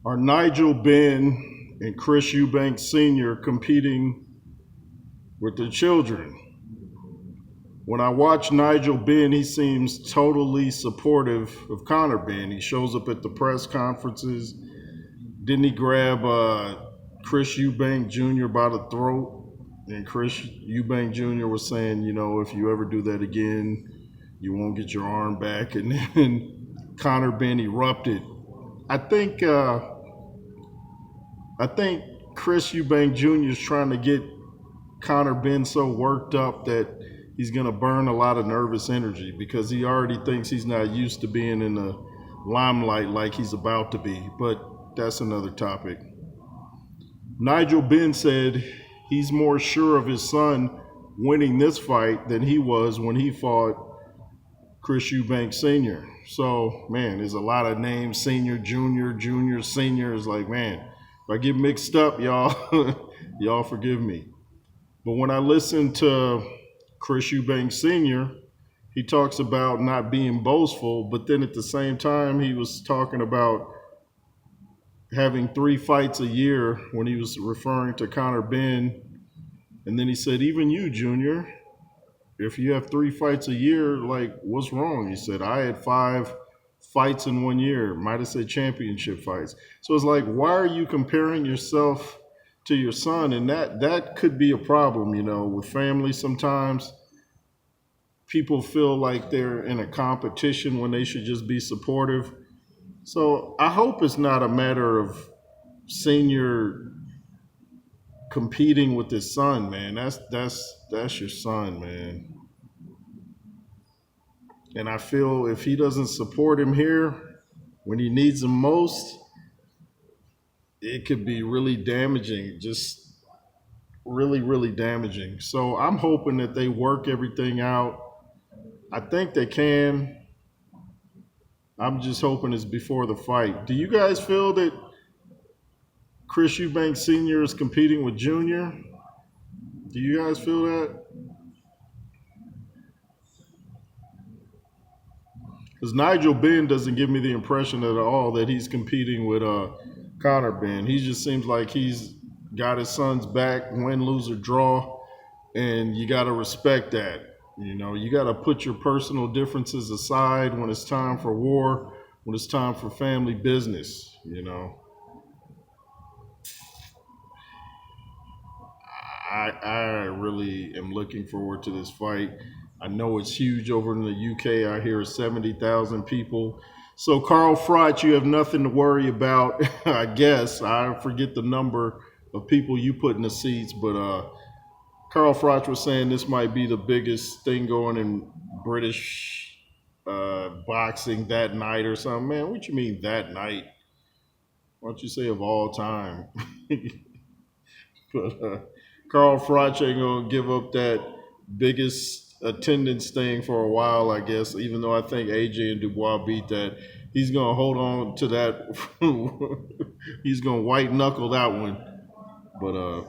Are Nigel Benn and Chris Eubank Sr. competing with their children? When I watch Nigel Benn, he seems totally supportive of Connor Benn. He shows up at the press conferences. Didn't he grab Chris Eubank Jr. by the throat? And Chris Eubank Jr. was saying, if you ever do that again, you won't get your arm back. And then Connor Benn erupted. I think Chris Eubank Jr. is trying to get Connor Benn so worked up that he's going to burn a lot of nervous energy because he already thinks he's not used to being in the limelight like he's about to be. But that's another topic. Nigel Benn said he's more sure of his son winning this fight than he was when he fought Chris Eubank Sr. So, man, there's a lot of names, senior, junior, senior. It's like, man, if I get mixed up, y'all, y'all forgive me. But when I listen to Chris Eubank Sr., he talks about not being boastful, but then at the same time, he was talking about having 3 fights a year when he was referring to Connor Benn. And then he said, even you, Junior, if you have 3 fights a year, like, what's wrong? He said, I had 5 fights in 1 year. Might have said championship fights. So it's like, why are you comparing yourself to your son? And that could be a problem, with family sometimes. People feel like they're in a competition when they should just be supportive. So I hope it's not a matter of Senior competing with his son, man. That's your son, man. And I feel if he doesn't support him here when he needs him most, it could be really damaging, just really, really damaging. So I'm hoping that they work everything out. I think they can. I'm just hoping it's before the fight. Do you guys feel that Chris Eubank Sr. is competing with Junior? Do you guys feel that? Because Nigel Benn doesn't give me the impression at all that he's competing with Connor Benn. He just seems like he's got his son's back, win, lose, or draw, and you got to respect that. You got to put your personal differences aside when it's time for war, when it's time for family business, I really am looking forward to this fight. I know it's huge over in the UK. I hear 70,000 people. So, Carl Froch, you have nothing to worry about, I guess. I forget the number of people you put in the seats, but Carl Froch was saying this might be the biggest thing going in British boxing that night or something. Man, what you mean that night? Why don't you say of all time? But Carl Froch ain't going to give up that biggest attendance thing for a while, I guess, even though I think AJ and Dubois beat that. He's going to hold on to that. He's going to white knuckle that one. But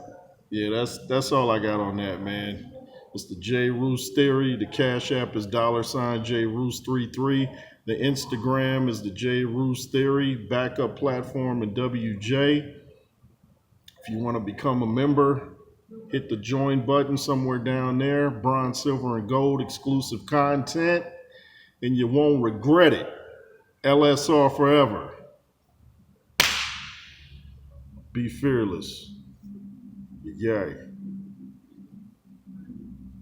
yeah, that's all I got on that, man. It's the J Roos Theory. The Cash App is $JRoos33. The Instagram is the J Roos Theory. Backup platform in WJ. If you want to become a member, hit the join button somewhere down there. Bronze, silver, and gold exclusive content. And you won't regret it. LSR forever. Be fearless. Yay.